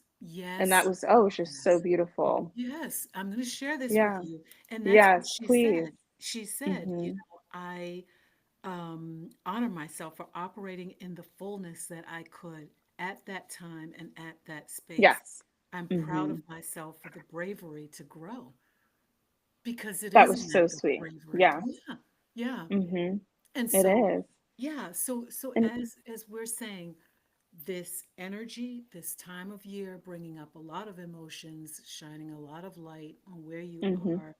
And that Yes. was, oh, it was just so Yes. beautiful. Yes. I'm going to share this with Yeah. you. And that's what Yes, she please. said. She said, you Mm-hmm. know, I honor myself for operating in the fullness that I could at that time and at that space. Yes. I'm proud Mm-hmm. of myself for the bravery to grow because it That is was an so act of sweet. bravery. Yeah. Yeah, yeah. Mm-hmm. And It so, is. yeah, so And as we're saying, this energy, this time of year, bringing up a lot of emotions, shining a lot of light on where you mm-hmm. are.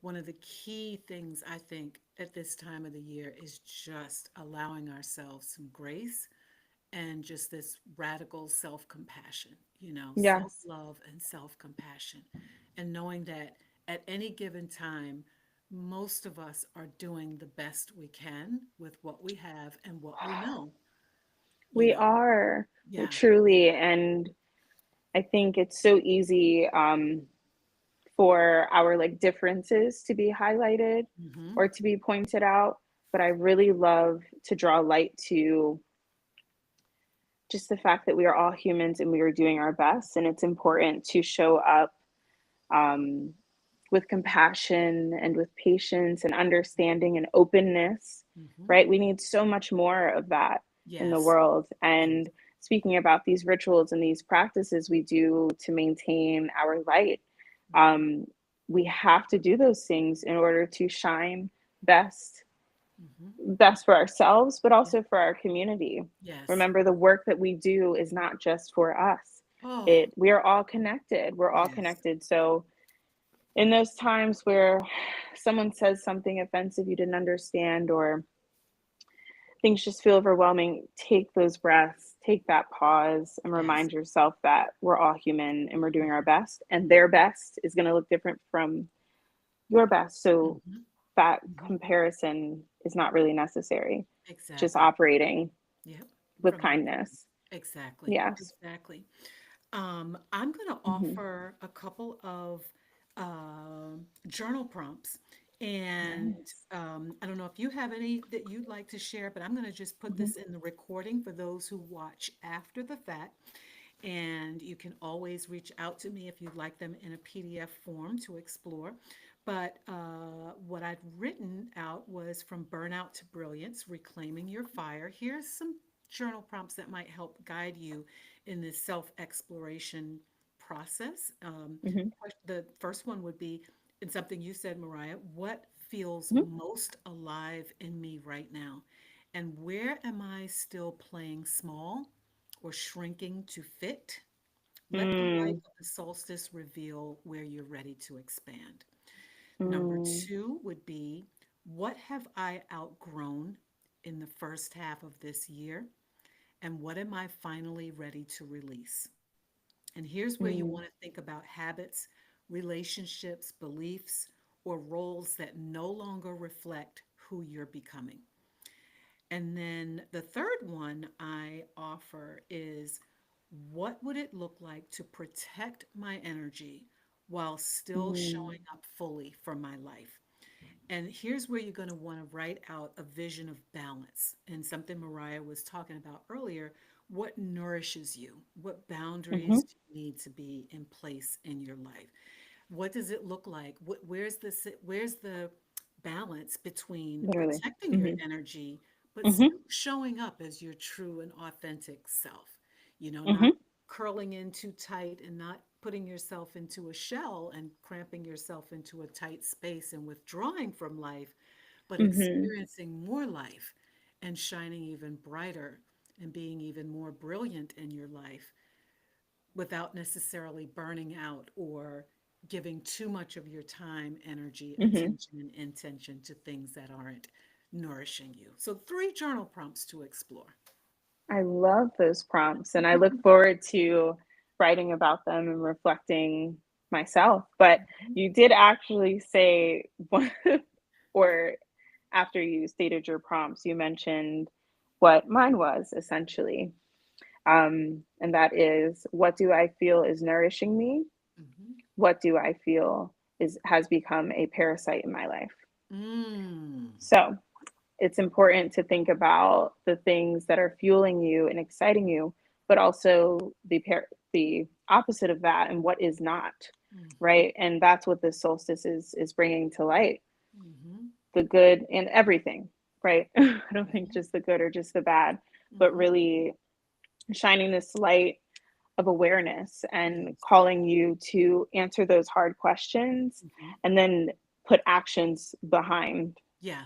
One of the key things I think at this time of the year is just allowing ourselves some grace and just this radical self compassion, you know, self Yes. love and self compassion. And knowing that at any given time, most of us are doing the best we can with what we have and what we know, you We know. are Yeah. truly, and I think it's so easy, for our like differences to be highlighted Hmm. or to be pointed out. But I really love to draw light to just the fact that we are all humans and we are doing our best, and it's important to show up, um, with compassion and with patience and understanding and openness, Hmm. right? We need so much more of that in the Yes. world. Yes. And speaking about these rituals and these practices we do to maintain our light, Hmm. um, we have to do those things in order to shine best, Hmm. best for ourselves, but Yeah. also for our community. Yes. Remember, the work that we do is not just for us. Oh, It We are all connected. We're all yes. connected. So in those times where someone says something offensive you didn't understand, or things just feel overwhelming, take those breaths, take that pause, and Yes. remind yourself that we're all human and we're doing our Hmm. best. And their best is going to look different from your best. So Hmm. that Hmm. comparison is not really necessary. Just Exactly. operating Yep. with From that. kindness. Exactly. Yes. Exactly. I'm going to Mm-hmm. offer a couple of journal prompts. And Nice. I don't know if you have any that you'd like to share, but I'm going to just put Mm-hmm. this in the recording for those who watch after the fact. And you can always reach out to me if you'd like them in a PDF form to explore. But what I've written out was From Burnout to Brilliance, Reclaiming Your Fire. Here's some journal prompts that might help guide you in this self exploration process. Mm-hmm. The first one would be, and something you said, Mariah, what feels Mm-hmm. most alive in me right now? And where am I still playing small or shrinking to fit? Let the light Mm, of the solstice reveal where you're ready to expand. Number mm, two would be, what have I outgrown in the first half of this year? And what am I finally ready to release? And here's where you mm, want to think about habits, relationships, beliefs, or roles that no longer reflect who you're becoming. And then the third one I offer is, what would it look like to protect my energy while still mm, showing up fully for my life? And here's where you're going to want to write out a vision of balance. And something Mariah was talking about earlier, what nourishes you? What mm-hmm. boundaries do you need to be in place in your life? What does it look like? Where's the balance between Literally. protecting your Mm-hmm. energy but Mm-hmm. still showing up as your true and authentic self? Not Mm-hmm. curling in too tight and not putting yourself into a shell and cramping yourself into a tight space and withdrawing from life, but Mm-hmm. experiencing more life and shining even brighter and being even more brilliant in your life without necessarily burning out or giving too much of your time, energy, Mm-hmm. attention, and intention to things that aren't nourishing you. So, three journal prompts to explore. I love those prompts and I look forward to writing about them and reflecting myself. But you did actually say one, or after you stated your prompts, you mentioned what mine was essentially. And that is, what do I feel is nourishing me? Mhm. What do I feel is has become a parasite in my life? Mm. So it's important to think about the things that are fueling you and exciting you, but also the opposite of that and what is not, Mhm. right? And that's what the solstice is bringing to light, Mhm. the good in everything, right? I don't think Mhm. just the good or just the bad, but Mhm. really shining this light of awareness and Yes. calling you to answer those hard questions Mhm. and then put actions behind Yeah. Yeah.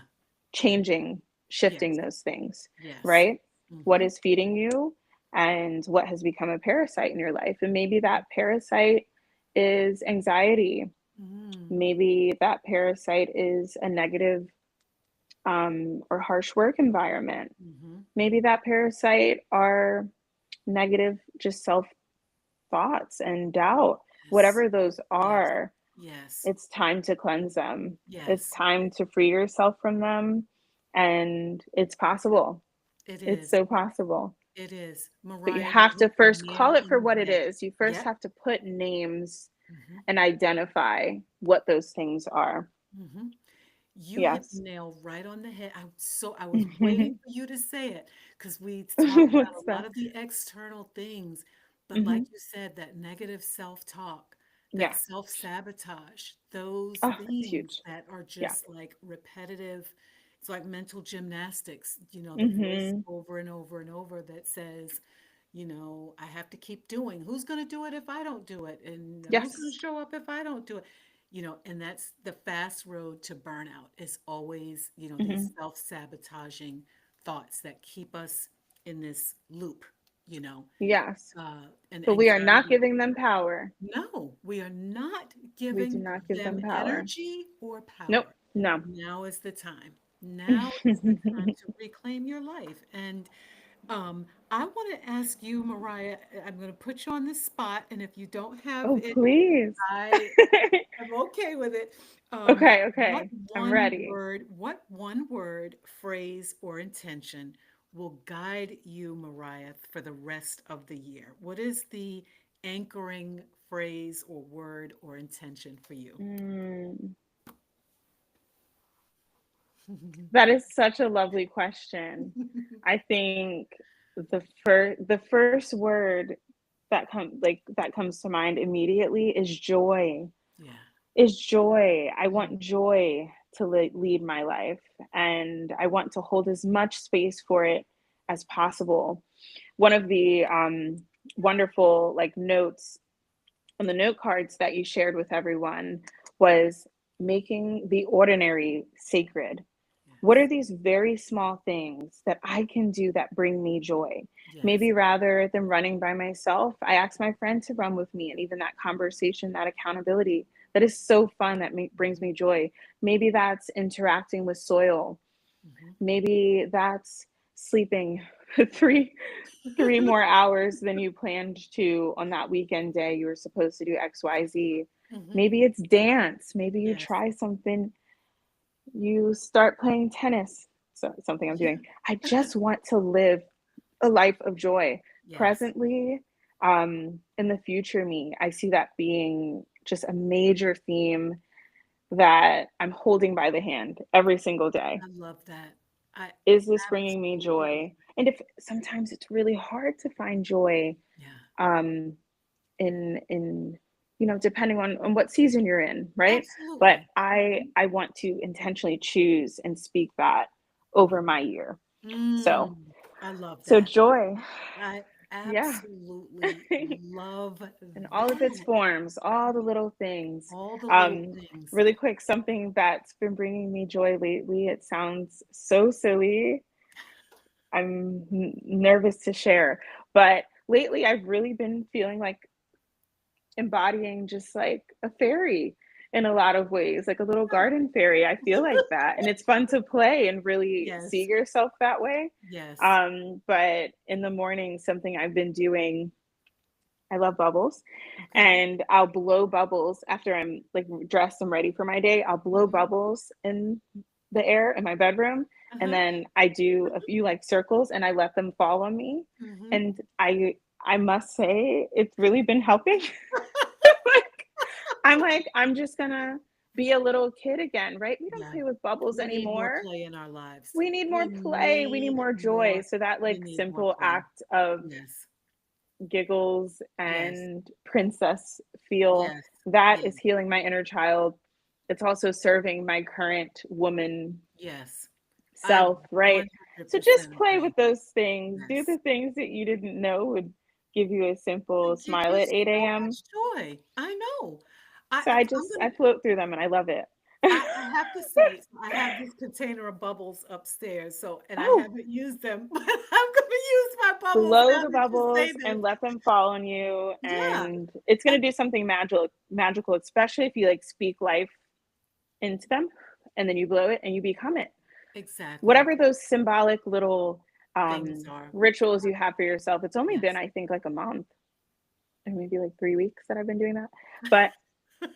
changing, shifting Yes. those things, Yes. right? What Mhm. is feeding you and what has become a parasite in your life? And maybe that parasite is anxiety. Mm. Maybe that parasite is a negative or harsh work environment. Mhm. Maybe that parasite are negative, just self thoughts and doubt. Yes. Whatever those Yes. are, Yes. it's time to cleanse them. It's Yes. time to free yourself from them. And it's possible. It It's is. so possible. It is. But you Mariah, you have to hit the first call nail it on for the what it head. is. You first Yep. have to put names Mhm. and identify what those things are. Mhm. You hit the Yes. nail right on the head. I was waiting What's for you to say it because we talk about a that? lot of the external things, but Hmm. like you said, that negative self-talk, that Yeah. self-sabotage, those Oh, it's things huge. that are Yeah. just like repetitive. It's like mental gymnastics, the voice Hmm. over and over and over that says, I have to keep doing. Who's going to do it if I don't do it? And who's going to Yes. show up if I don't do it? And that's the fast road to burnout is always, these Hmm. self-sabotaging thoughts that keep us in this loop, you know, Yes. and But we are not anxiety. giving them power. No, we are not We do giving not give them them power. energy or Nope. power. No. Now is the time. Now is the time to reclaim your life. And I want to ask you, Mariah, I'm going to put you on the spot, and if you don't have Oh, it, please. I am okay with it. Okay. What Okay. I'm ready. one word, phrase, or intention will guide you, Mariah, for the rest of the year? What is the anchoring phrase or word or intention for you? Mm. That is such a lovely question. I think the first word that comes to mind immediately is joy. Yeah. Is joy. I Mm, want joy to lead my life, and I want to hold as much space for it as possible. One of the wonderful like notes on the note cards that you shared with everyone was making the ordinary sacred. What Yes. are these very small things that I can do that bring me joy? Yes. Maybe rather than running by myself, I ask my friend to run with me, and even that conversation, that accountability, that is so fun, that brings me joy. Maybe that's interacting with soil. Mhm. Maybe that's sleeping three three more hours than you planned to on that weekend day you were supposed to do XYZ. Mhm. Maybe it's dance. Maybe you Yes. try something, you start playing tennis. So something I'm doing. I just want to live a life of joy. Yes. Presently, in the future me, I see that being just a major theme that I'm holding by the hand every single day. I love that. I Is this bringing me absolutely. joy? And if sometimes it's really hard to find joy, Yeah. um, in depending on what season you're in, right? But Absolutely. I want to intentionally choose and speak that over my year. So Mm, I love so that. joy, I yeah. absolutely love In all of its that. forms, all the little things. All the little Um, things. Really quick, something that's been bringing me joy lately. It sounds so silly. I'm nervous to share, but lately I've really been feeling like embodying just like a fairy in a lot of ways, like a little Oh, garden fairy. I feel like that. And it's fun to play and really see yes. yourself that way. Yes. But in the morning, something I've been doing, I love bubbles, Okay. and I'll blow bubbles after I'm like dressed and ready for my day. I'll blow Hmm. bubbles in the air in my bedroom, and Uh-huh. then I do a few like circles and I let them fall on me. Hmm. And I must say it's really been helping. Like, I'm just gonna be a little kid again, right? We don't Yeah. play with bubbles We need more anymore. play in our lives. We need We more play. We need need more joy. more, So that we like need more simple play. act of Yes. giggles Yes. and princess feel, Yes. that Yes. is healing my inner child. It's also serving my current woman Yes. I self, right? So just 100% play with agree. those things. Do Yes. the things that you didn't know would give you a simple It gives smile you at 8 so a.m. much joy. I know. So I'm I gonna. float through them and I love it. I have to say, so I have this container of bubbles upstairs. So, and I Oh, haven't used them, but I'm gonna use my bubbles blow now the that you say bubbles this. and let them fall on you, Yeah, and it's going and to do something magical, especially if you like speak life into them, and then you blow it and you become it. exactly. Whatever those symbolic little Things are. rituals you have for yourself. It's only been, Yes. I think, like a month or maybe like 3 weeks that I've been doing that, but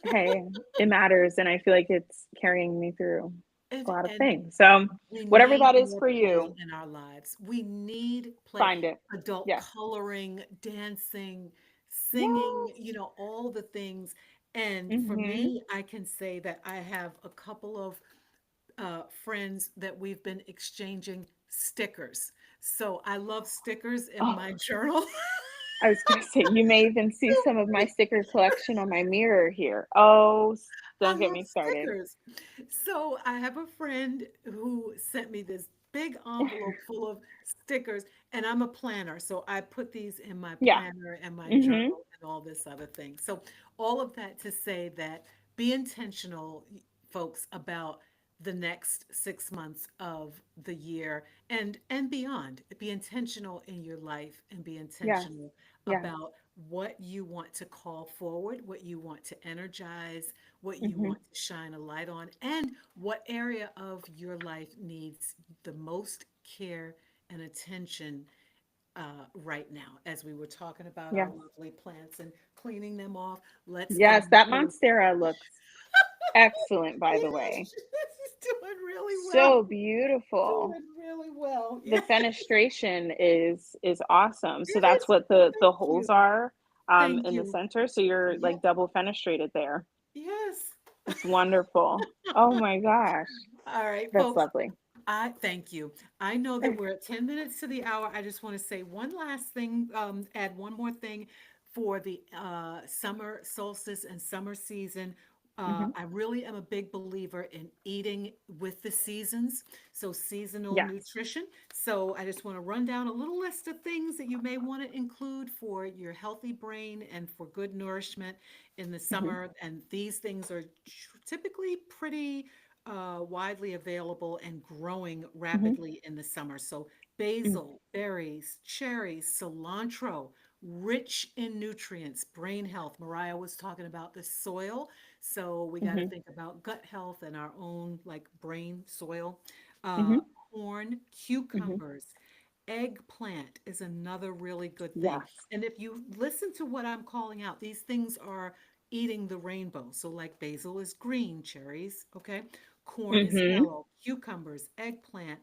hey, it matters, and I feel like it's carrying me through a lot of And things. So we whatever need that is more for play you, in our lives. We need play. find it. Adult Yes. coloring, dancing, singing, Yes. all the things. And for Mm-hmm. me, I can say that I have a couple of friends that we've been exchanging stickers. So I love stickers in Oh, my journal. I was gonna say you may even see So some of my we sticker collection on my mirror here. Oh, I don't get love me started. stickers. So I have a friend who sent me this big envelope full of stickers, and I'm a planner. So I put these in my Yeah. planner and my Mm-hmm. journal and all this other thing. So all of that to say that be intentional, folks, about the next 6 months of the year and beyond. Be intentional in your life and be Yes. intentional Yes. about what you want to call forward, what you want to energize, what you Mm-hmm. want to shine a light on, and what area of your life needs the most care and attention right now. As we were talking about our Yes. lovely plants and cleaning them off, let's Yes, that ignite. Monstera looks excellent, by the Yes, way. she's doing really well. So beautiful. Doing really well. The Yeah, fenestration is awesome. So it that's is. what the Thank holes you. are Thank in the you. center. So you're Yep. like double fenestrated there. Yes. It's wonderful. Oh my gosh. All right, That's folks. lovely. I thank you. I know that we're at 10 minutes to the hour. I just want to say one last thing, add one more thing for the summer solstice and summer season. Hmm. I really am a big believer in eating with the seasons, so seasonal Yes. nutrition. So I just want to run down a little list of things that you may want to include for your healthy brain and for good nourishment in the Hmm. summer. And these things are typically pretty widely available and growing Hmm. rapidly in the summer. So Hmm. basil, berries, cherries, cilantro, rich in nutrients, brain health. Mariah was talking about the soil, so we got to Hmm. think about gut health and our own like brain soil. Hmm. Uh, corn, Hmm. cucumbers, eggplant is another really good thing. Yes. And if you listen to what I'm calling out, these things are eating the rainbow. So, like basil is green, cherries, okay? Corn is Hmm. yellow, cucumbers, eggplant,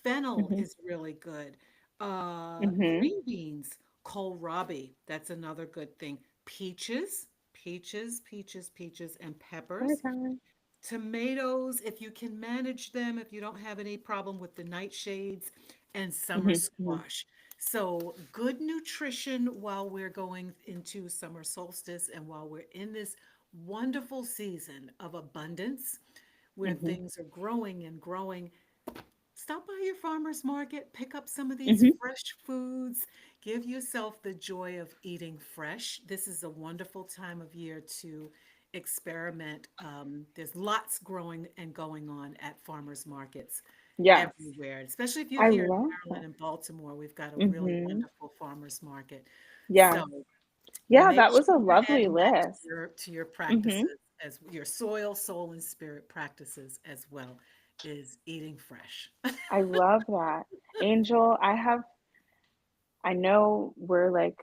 fennel Hmm. is really good. Hmm. Green beans, kohlrabi, that's another good thing. Peaches, and peppers. Summertime. Tomatoes, if you can manage them, if you don't have any problem with the nightshades, and summer Hmm. Hmm. squash. So, good nutrition while we're going into summer solstice and while we're in this wonderful season of abundance where Hmm. things are growing and growing. Stop by your farmer's market, pick up some of these Hmm. fresh foods, give yourself the joy of eating fresh. This is a wonderful time of year to experiment. There's lots growing and going on at farmers markets Yes. everywhere, especially if you're I here in love that. Maryland and Baltimore. We've got a really Hmm. wonderful farmers market. Yes. So Yeah, make that was sure a you're lovely adding that list. to your Hmm. practices as your soil, soul, and spirit practices as well is eating fresh. I love that. Angel, I know we're like,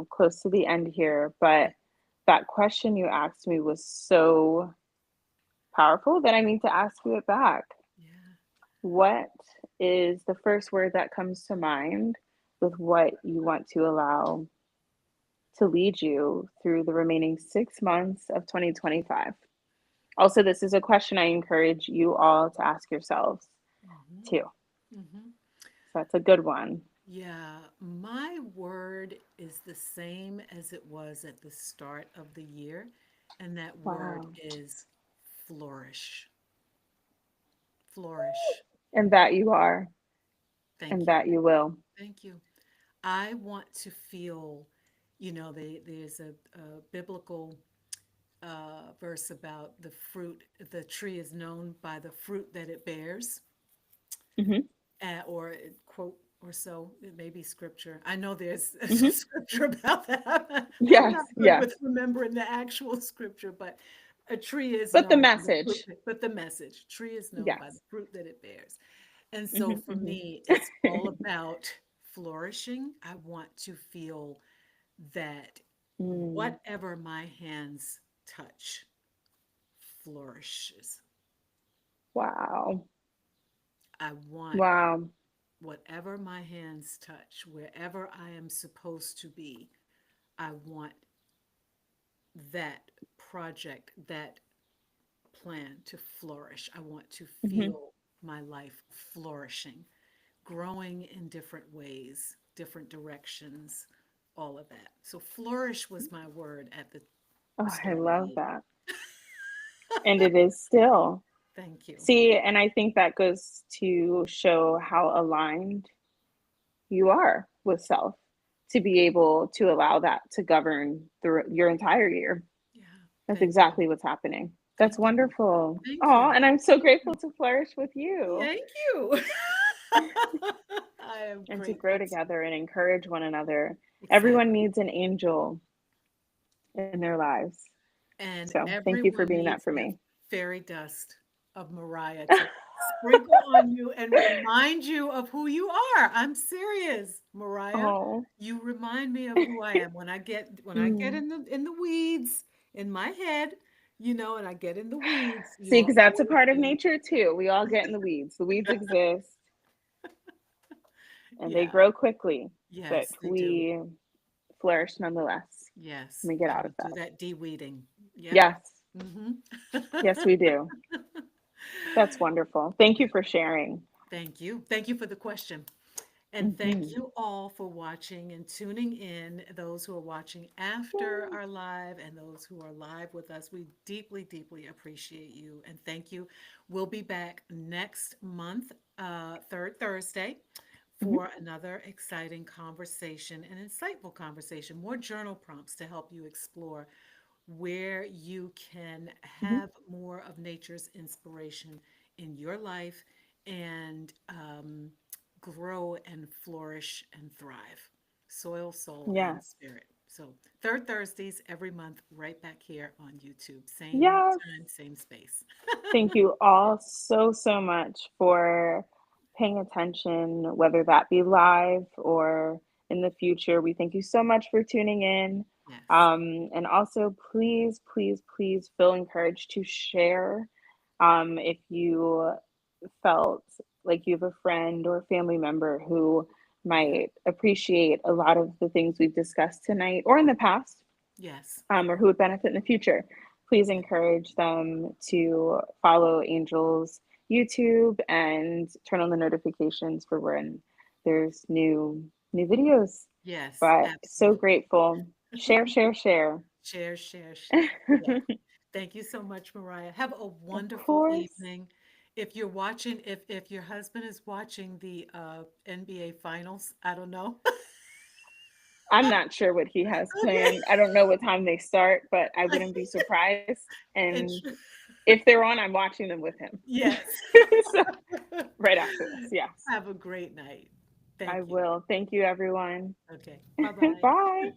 close to the end here, but that question you asked me was so powerful that I need to ask you it back. Yeah. What is the first word that comes to mind with what you want to allow to lead you through the remaining 6 months of 2025? Also, this is a question I encourage you all to ask yourselves Hmm. too. Hmm. So that's a good one. Yeah, my word is the same as it was at the start of the year, and that word Wow. is flourish. Flourish. And that you are, and Thank you. that you will. Thank you. I want to feel, there's a biblical verse about the fruit. The tree is known by the fruit that it bears. Hmm. Or quote or so. It may be scripture. I know there's a Hmm. scripture about that. I'm Yes, not good yes, with remembering the actual scripture, but a tree is but the known by the fruit. message. But the message, tree is known by the Yes. fruit that it bears. And so Hmm. for Hmm. me, it's all about flourishing. I want to feel that Mm. whatever my hands touch flourishes. Wow. I want Wow. whatever my hands touch, wherever I am supposed to be, I want that project, that plan to flourish. I want to Hmm. feel my life flourishing, growing in different ways, different directions, all of that. So, flourish was my word at the Oh, I start of the love year. that. And it is still. Thank you. See, and I think that goes to show how aligned you are with self to be able to allow that to govern through your entire year. Yeah. That's Thank you. exactly what's happening. That's Thank you. wonderful. Thank Oh, you. and I'm so Thank grateful you. to flourish with you Thank you. I am and to grow grateful too. together and encourage one another. Everyone Exactly. needs an angel in their lives. And So thank you for everyone being that needs for the me. fairy dust of Mariah to sprinkle on you and remind you of who you are. I'm serious, Mariah. Oh. You remind me of who I am when I get Mm. in the weeds in my head, and I get in the weeds, you See, will because that's a always part of be. nature too. We all get in the weeds. The weeds exist and they Yeah. grow quickly, but Yes, they do. we flourish nonetheless. Yes. We get And out we of do that. that de-weeding. Yep. Yes, Hmm. yes, we do. That's wonderful. Thank you for sharing. Thank you. Thank you for the question. And thank Mhm. you all for watching and tuning in, those who are watching after Yay. our live and those who are live with us. We deeply, deeply appreciate you and thank you. We'll be back next month, third Thursday, Mhm. for another exciting conversation, an insightful conversation, more journal prompts to help you explore where you can Mhm. have more of nature's inspiration in your life and grow and flourish and thrive. Soil, soul, and Yes. spirit. So, third Thursdays every month, right back here on YouTube. Same Yes. time, same space. Thank you all so, so much for paying attention, whether that be live or in the future. We thank you so much for tuning in. Yes. And also, please, please, please feel encouraged to share if you felt like you have a friend or family member who Yeah. might appreciate a lot of the things we've discussed tonight or in the past, Yes. or who would benefit in the future, please Yeah. encourage them to follow Angel's YouTube and turn on the notifications for when there's new videos. Yes. But so Absolutely. grateful. Share, share, share. Share, share, share. Yes. Thank you so much, Mariah. Have a Of wonderful course. evening. If you're watching, if your husband is watching the NBA finals, I don't know. I'm not sure what he has Okay. planned. I don't know what time they start, but I wouldn't be surprised. And It's if they're on, I'm watching them with him. yes. So, right after this, yes. Have a great night. I Thank you. will. Thank you, everyone. Okay. Bye-bye. Bye.